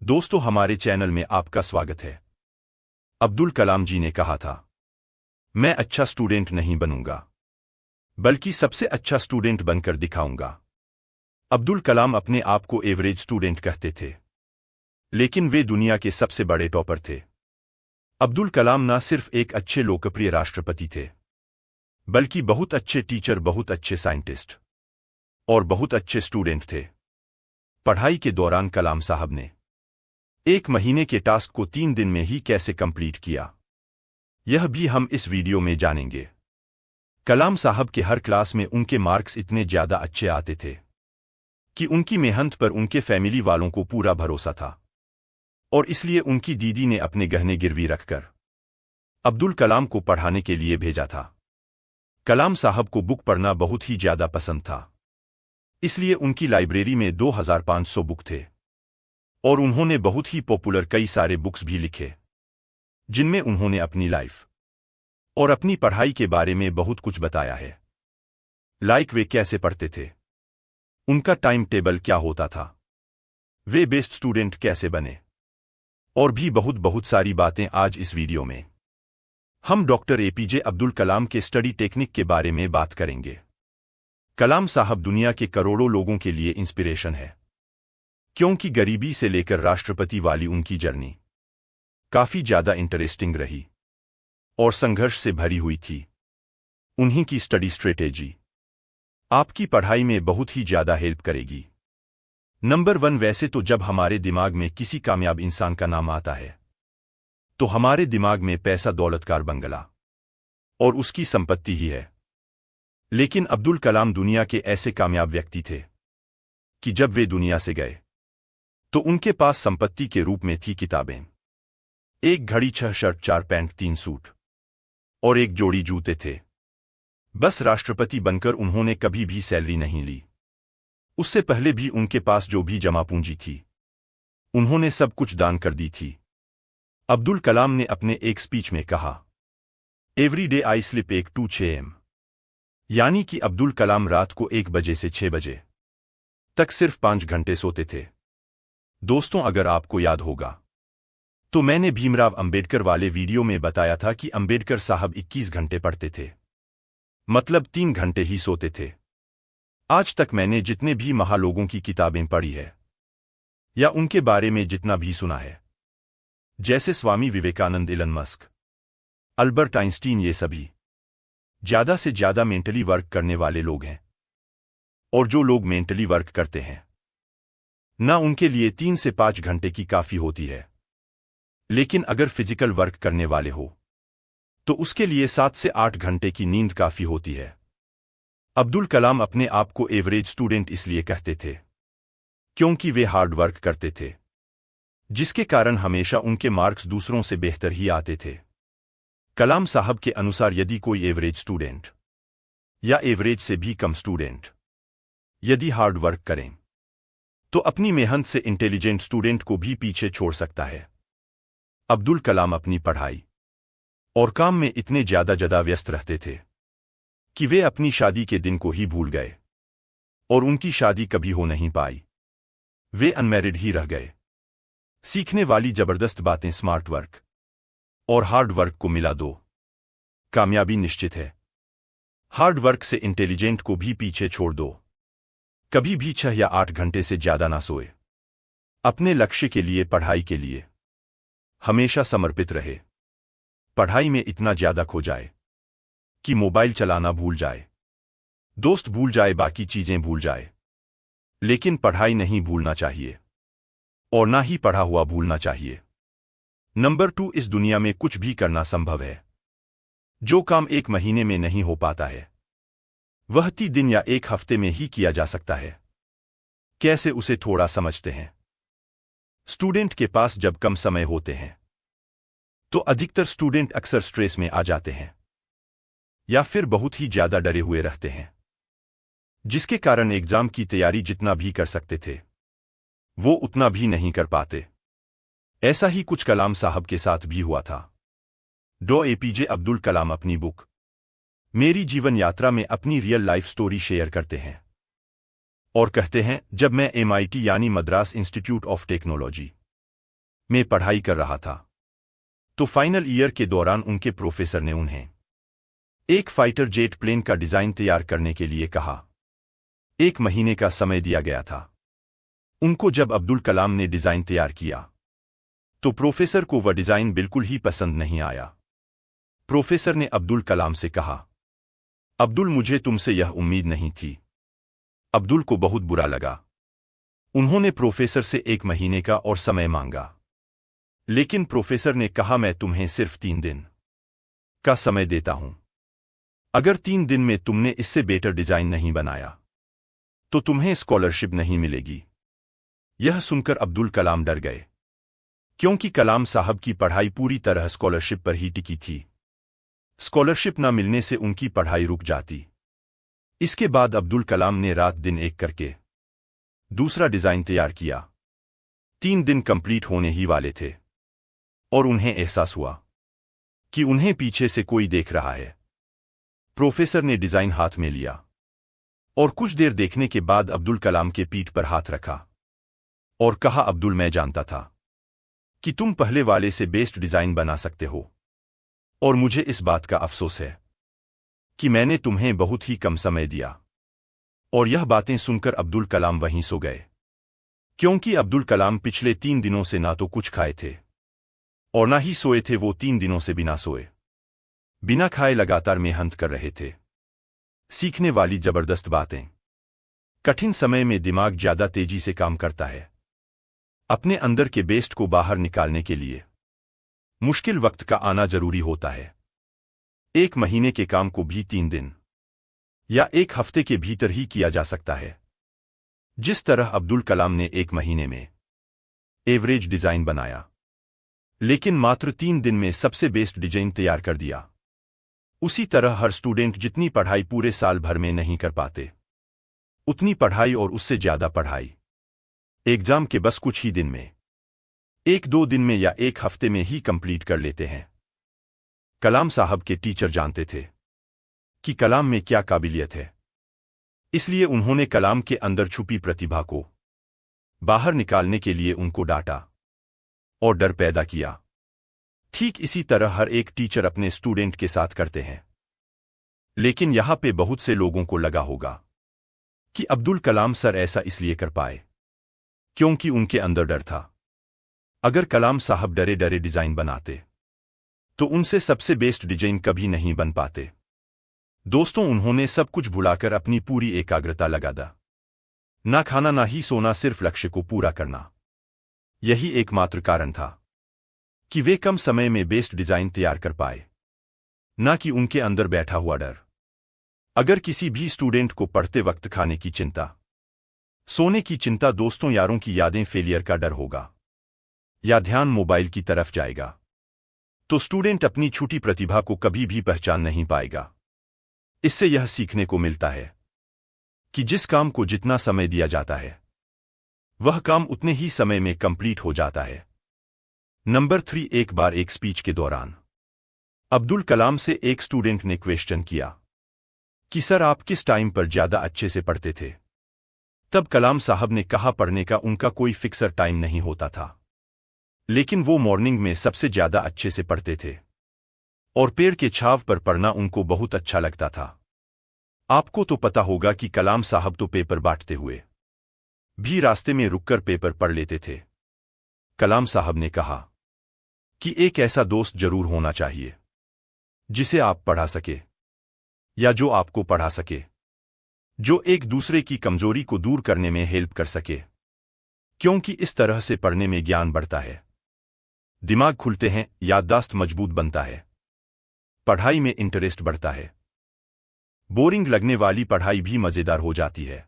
दोस्तों, हमारे चैनल में आपका स्वागत है। अब्दुल कलाम जी ने कहा था, मैं अच्छा स्टूडेंट नहीं बनूंगा, बल्कि सबसे अच्छा स्टूडेंट बनकर दिखाऊंगा। अब्दुल कलाम अपने आप को एवरेज स्टूडेंट कहते थे, लेकिन वे दुनिया के सबसे बड़े टॉपर थे। अब्दुल कलाम न सिर्फ एक अच्छे लोकप्रिय राष्ट्रपति थे, बल्कि बहुत अच्छे टीचर, बहुत अच्छे साइंटिस्ट और बहुत अच्छे स्टूडेंट थे। पढ़ाई के दौरान कलाम साहब ने 1 महीने के टास्क को 3 दिन में ही कैसे कंप्लीट किया, यह भी हम इस वीडियो में जानेंगे। कलाम साहब के हर क्लास में उनके मार्क्स इतने ज्यादा अच्छे आते थे कि उनकी मेहनत पर उनके फैमिली वालों को पूरा भरोसा था, और इसलिए उनकी दीदी ने अपने गहने गिरवी रखकर अब्दुल कलाम को पढ़ाने के लिए भेजा था। कलाम साहब को बुक पढ़ना बहुत ही ज्यादा पसंद था, इसलिए उनकी लाइब्रेरी में 2500 बुक थे, और उन्होंने बहुत ही पॉपुलर कई सारे बुक्स भी लिखे, जिनमें उन्होंने अपनी लाइफ और अपनी पढ़ाई के बारे में बहुत कुछ बताया है। लाइक वे कैसे पढ़ते थे, उनका टाइम टेबल क्या होता था, वे बेस्ट स्टूडेंट कैसे बने, और भी बहुत बहुत सारी बातें आज इस वीडियो में हम डॉक्टर एपीजे अब्दुल कलाम के स्टडी टेक्निक के बारे में बात करेंगे। कलाम साहब दुनिया के करोड़ों लोगों के लिए इंस्पिरेशन है, क्योंकि गरीबी से लेकर राष्ट्रपति वाली उनकी जर्नी काफी ज्यादा इंटरेस्टिंग रही और संघर्ष से भरी हुई थी। उन्हीं की स्टडी स्ट्रेटेजी आपकी पढ़ाई में बहुत ही ज्यादा हेल्प करेगी। नंबर 1, वैसे तो जब हमारे दिमाग में किसी कामयाब इंसान का नाम आता है, तो हमारे दिमाग में पैसा, दौलतकार, बंगला और उसकी संपत्ति ही है। लेकिन अब्दुल कलाम दुनिया के ऐसे कामयाब व्यक्ति थे कि जब वे दुनिया से गए तो उनके पास संपत्ति के रूप में थी किताबें, 1 घड़ी, 6 शर्ट, 4 पैंट, 3 सूट और 1 जोड़ी जूते थे। बस राष्ट्रपति बनकर उन्होंने कभी भी सैलरी नहीं ली। उससे पहले भी उनके पास जो भी जमा पूंजी थी, उन्होंने सब कुछ दान कर दी थी। अब्दुल कलाम ने अपने एक स्पीच में कहा, every day I sleep 1 to 6 AM, यानी कि अब्दुल कलाम रात को 1 बजे से 6 बजे तक सिर्फ 5 घंटे सोते थे। दोस्तों, अगर आपको याद होगा तो मैंने भीमराव अंबेडकर वाले वीडियो में बताया था कि अंबेडकर साहब 21 घंटे पढ़ते थे, मतलब 3 घंटे ही सोते थे। आज तक मैंने जितने भी महालोगों की किताबें पढ़ी है या उनके बारे में जितना भी सुना है, जैसे Swami Vivekananda, Elon Musk, Albert Einstein, ये सभी ज्यादा से ज्यादा मेंटली वर्क करने वाले लोग हैं। और जो लोग मेंटली वर्क करते हैं ना, उनके लिए 3 से 5 घंटे की काफी होती है। लेकिन अगर फिजिकल वर्क करने वाले हो तो उसके लिए 7 से 8 घंटे की नींद काफी होती है। अब्दुल कलाम अपने आप को एवरेज स्टूडेंट इसलिए कहते थे क्योंकि वे हार्ड वर्क करते थे, जिसके कारण हमेशा उनके मार्क्स दूसरों से बेहतर ही आते थे। कलाम साहब के अनुसार यदि कोई एवरेज स्टूडेंट या एवरेज से भी कम स्टूडेंट यदि हार्ड वर्क करें तो अपनी मेहनत से इंटेलिजेंट स्टूडेंट को भी पीछे छोड़ सकता है। अब्दुल कलाम अपनी पढ़ाई और काम में इतने ज्यादा व्यस्त रहते थे कि वे अपनी शादी के दिन को ही भूल गए, और उनकी शादी कभी हो नहीं पाई। वे अनमैरिड ही रह गए। सीखने वाली जबरदस्त बातें, स्मार्ट वर्क और हार्ड वर्क को मिला दो, कामयाबी निश्चित है। हार्ड वर्क से इंटेलिजेंट को भी पीछे छोड़ दो। कभी भी 6 या 8 घंटे से ज्यादा ना सोए। अपने लक्ष्य के लिए, पढ़ाई के लिए हमेशा समर्पित रहे। पढ़ाई में इतना ज्यादा खो जाए कि मोबाइल चलाना भूल जाए, दोस्त भूल जाए, बाकी चीजें भूल जाए, लेकिन पढ़ाई नहीं भूलना चाहिए, और ना ही पढ़ा हुआ भूलना चाहिए। नंबर 2, इस दुनिया में कुछ भी करना संभव है। जो काम 1 महीने में नहीं हो पाता है, वह 30 दिन या 1 हफ्ते में ही किया जा सकता है। कैसे, उसे थोड़ा समझते हैं। स्टूडेंट के पास जब कम समय होते हैं तो अधिकतर स्टूडेंट अक्सर स्ट्रेस में आ जाते हैं या फिर बहुत ही ज्यादा डरे हुए रहते हैं, जिसके कारण एग्जाम की तैयारी जितना भी कर सकते थे वो उतना भी नहीं कर पाते। ऐसा ही कुछ कलाम साहब के साथ भी हुआ था। डॉ एपीजे अब्दुल कलाम अपनी बुक मेरी जीवन यात्रा में अपनी रियल लाइफ स्टोरी शेयर करते हैं और कहते हैं, जब मैं MIT यानी मद्रास इंस्टीट्यूट ऑफ टेक्नोलॉजी में पढ़ाई कर रहा था। तो फाइनल ईयर के दौरान उनके प्रोफेसर ने उन्हें एक फाइटर जेट प्लेन का डिजाइन तैयार करने के लिए कहा। 1 महीने का समय दिया गया था उनको। जब अब्दुल कलाम ने डिजाइन तैयार किया तो प्रोफेसर को वह डिजाइन बिल्कुल ही पसंद नहीं आया। प्रोफेसर ने अब्दुल कलाम से कहा, अब्दुल, मुझे तुमसे यह उम्मीद नहीं थी। अब्दुल को बहुत बुरा लगा। उन्होंने प्रोफेसर से 1 महीने का और समय मांगा, लेकिन प्रोफेसर ने कहा, मैं तुम्हें सिर्फ 3 दिन का समय देता हूं। अगर 3 दिन में तुमने इससे बेटर डिजाइन नहीं बनाया तो तुम्हें स्कॉलरशिप नहीं मिलेगी। यह सुनकर अब्दुल कलाम डर गए, क्योंकि कलाम साहब की पढ़ाई पूरी तरह स्कॉलरशिप पर ही टिकी थी। स्कॉलरशिप न मिलने से उनकी पढ़ाई रुक जाती। इसके बाद अब्दुल कलाम ने रात दिन एक करके दूसरा डिजाइन तैयार किया। 3 दिन कंप्लीट होने ही वाले थे और उन्हें एहसास हुआ कि उन्हें पीछे से कोई देख रहा है। प्रोफेसर ने डिजाइन हाथ में लिया और कुछ देर देखने के बाद अब्दुल कलाम के पीठ पर हाथ रखा और कहा, अब्दुल, मैं जानता था कि तुम पहले वाले से बेस्ट डिजाइन बना सकते हो और मुझे इस बात का अफसोस है कि मैंने तुम्हें बहुत ही कम समय दिया। और यह बातें सुनकर अब्दुल कलाम वहीं सो गए, क्योंकि अब्दुल कलाम पिछले 3 दिनों से ना तो कुछ खाए थे और ना ही सोए थे। वो 3 दिनों से बिना सोए बिना खाए लगातार मेहनत कर रहे थे। सीखने वाली जबरदस्त बातें। कठिन समय में दिमाग ज्यादा तेजी से काम करता है। अपने अंदर के बेस्ट को बाहर निकालने के लिए मुश्किल वक्त का आना जरूरी होता है। 1 महीने के काम को भी 3 दिन या 1 हफ्ते के भीतर ही किया जा सकता है। जिस तरह अब्दुल कलाम ने 1 महीने में एवरेज डिजाइन बनाया, लेकिन मात्र 3 दिन में सबसे बेस्ट डिजाइन तैयार कर दिया, उसी तरह हर स्टूडेंट जितनी पढ़ाई पूरे साल भर में नहीं कर पाते, उतनी पढ़ाई और उससे ज्यादा पढ़ाई एग्जाम के बस कुछ ही दिन में, 1-2 दिन में या 1 हफ्ते में ही कंप्लीट कर लेते हैं। कलाम साहब के टीचर जानते थे कि कलाम में क्या काबिलियत है, इसलिए उन्होंने कलाम के अंदर छुपी प्रतिभा को बाहर निकालने के लिए उनको डांटा और डर पैदा किया। ठीक इसी तरह हर एक टीचर अपने स्टूडेंट के साथ करते हैं। लेकिन यहां पे बहुत से लोगों को लगा होगा कि अब्दुल कलाम सर ऐसा इसलिए कर पाए क्योंकि उनके अंदर डर था। अगर कलाम साहब डरे डरे डिजाइन बनाते तो उनसे सबसे बेस्ट डिजाइन कभी नहीं बन पाते। दोस्तों, उन्होंने सब कुछ भुलाकर अपनी पूरी एकाग्रता लगा दा। ना खाना ना ही सोना, सिर्फ लक्ष्य को पूरा करना। यही एकमात्र कारण था कि वे कम समय में बेस्ट डिजाइन तैयार कर पाए, ना कि उनके अंदर बैठा हुआ डर। अगर किसी भी स्टूडेंट को पढ़ते वक्त खाने की चिंता, सोने की चिंता, दोस्तों यारों की यादें, फेलियर का डर होगा या ध्यान मोबाइल की तरफ जाएगा, तो स्टूडेंट अपनी छूटी प्रतिभा को कभी भी पहचान नहीं पाएगा। इससे यह सीखने को मिलता है कि जिस काम को जितना समय दिया जाता है, वह काम उतने ही समय में कंप्लीट हो जाता है। नंबर 3, एक बार एक स्पीच के दौरान अब्दुल कलाम से एक स्टूडेंट ने क्वेश्चन किया कि सर, आप किस टाइम पर ज्यादा अच्छे से पढ़ते थे? तब कलाम साहब ने कहा, पढ़ने का उनका कोई फिक्सर टाइम नहीं होता था, लेकिन वो मॉर्निंग में सबसे ज्यादा अच्छे से पढ़ते थे और पेड़ के छाव पर पढ़ना उनको बहुत अच्छा लगता था। आपको तो पता होगा कि कलाम साहब तो पेपर बांटते हुए भी रास्ते में रुककर पेपर पढ़ लेते थे। कलाम साहब ने कहा कि एक ऐसा दोस्त जरूर होना चाहिए जिसे आप पढ़ा सके या जो आपको पढ़ा सके, जो एक दूसरे की कमजोरी को दूर करने में हेल्प कर सके, क्योंकि इस तरह से पढ़ने में ज्ञान बढ़ता है, दिमाग खुलते हैं, याददाश्त मजबूत बनता है, पढ़ाई में इंटरेस्ट बढ़ता है, बोरिंग लगने वाली पढ़ाई भी मजेदार हो जाती है।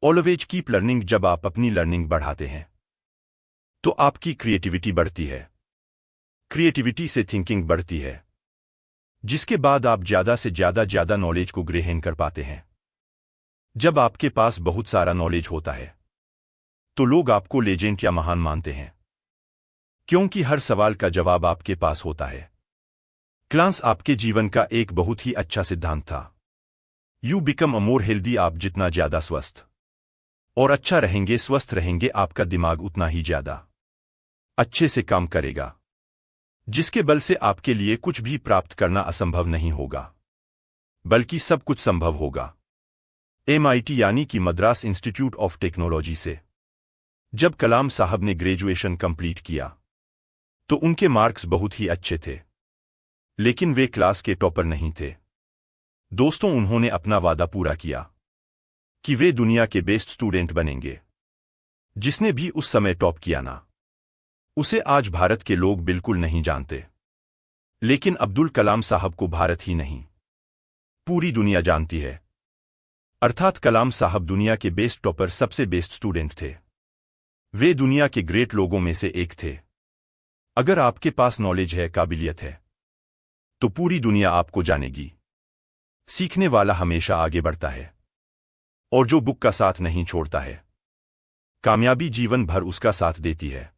Always keep learning. जब आप अपनी लर्निंग बढ़ाते हैं तो आपकी क्रिएटिविटी बढ़ती है, क्रिएटिविटी से थिंकिंग बढ़ती है, जिसके बाद आप ज्यादा से ज्यादा नॉलेज को ग्रहण कर पाते हैं। जब आपके पास बहुत सारा नॉलेज होता है तो लोग आपको लेजेंड या महान मानते हैं, क्योंकि हर सवाल का जवाब आपके पास होता है। क्लास आपके जीवन का एक बहुत ही अच्छा सिद्धांत था। You become a more healthy. आप जितना ज्यादा स्वस्थ और अच्छा रहेंगे, स्वस्थ रहेंगे, आपका दिमाग उतना ही ज्यादा अच्छे से काम करेगा, जिसके बल से आपके लिए कुछ भी प्राप्त करना असंभव नहीं होगा, बल्कि सब कुछ संभव होगा। MIT यानी कि मद्रास इंस्टीट्यूट ऑफ टेक्नोलॉजी से जब कलाम साहब ने ग्रेजुएशन कंप्लीट किया तो उनके मार्क्स बहुत ही अच्छे थे, लेकिन वे क्लास के टॉपर नहीं थे। दोस्तों, उन्होंने अपना वादा पूरा किया कि वे दुनिया के बेस्ट स्टूडेंट बनेंगे। जिसने भी उस समय टॉप किया ना, उसे आज भारत के लोग बिल्कुल नहीं जानते, लेकिन अब्दुल कलाम साहब को भारत ही नहीं, पूरी दुनिया जानती है। अर्थात कलाम साहब दुनिया के बेस्ट टॉपर, सबसे बेस्ट स्टूडेंट थे। वे दुनिया के ग्रेट लोगों में से एक थे। अगर आपके पास नॉलेज है, काबिलियत है, तो पूरी दुनिया आपको जानेगी। सीखने वाला हमेशा आगे बढ़ता है, और जो बुक का साथ नहीं छोड़ता है, कामयाबी जीवन भर उसका साथ देती है।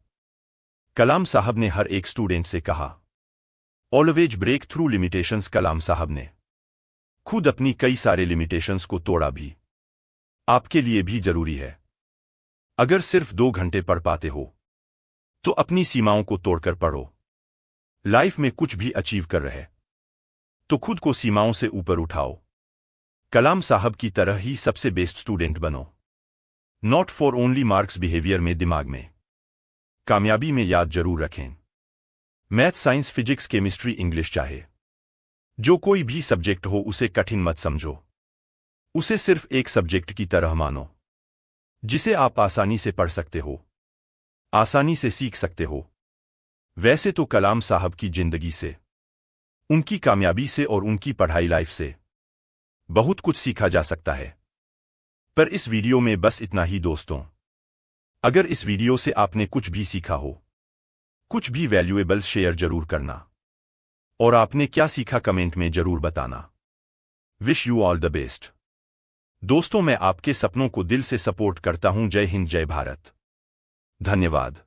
कलाम साहब ने हर एक स्टूडेंट से कहा, ऑलवेज ब्रेक थ्रू लिमिटेशंस। कलाम साहब ने खुद अपनी कई सारे लिमिटेशंस को तोड़ा भी। आपके लिए भी जरूरी है। अगर सिर्फ 2 घंटे पढ़ पाते हो तो अपनी सीमाओं को तोड़कर पढ़ो। लाइफ में कुछ भी अचीव कर रहे तो खुद को सीमाओं से ऊपर उठाओ। कलाम साहब की तरह ही सबसे बेस्ट स्टूडेंट बनो। Not for only marks, behaviour में, दिमाग में। कामयाबी में याद जरूर रखें, math, science, physics, chemistry, English, चाहे जो कोई भी सब्जेक्ट हो, उसे कठिन मत समझो। उसे सिर्फ एक सब्जेक्ट की तरह मानो, जिसे आप आसानी से पढ़ सकते हो, आसानी से सीख सकते हो। वैसे तो कलाम साहब की जिंदगी से, उनकी कामयाबी से और उनकी पढ़ाई लाइफ से बहुत कुछ सीखा जा सकता है, पर इस वीडियो में बस इतना ही। दोस्तों, अगर इस वीडियो से आपने कुछ भी सीखा हो, कुछ भी वैल्यूएबल, शेयर जरूर करना, और आपने क्या सीखा कमेंट में जरूर बताना। Wish you all the best. दोस्तों, मैं आपके सपनों को दिल से सपोर्ट करता हूं। जय हिंद, जय भारत। धन्यवाद।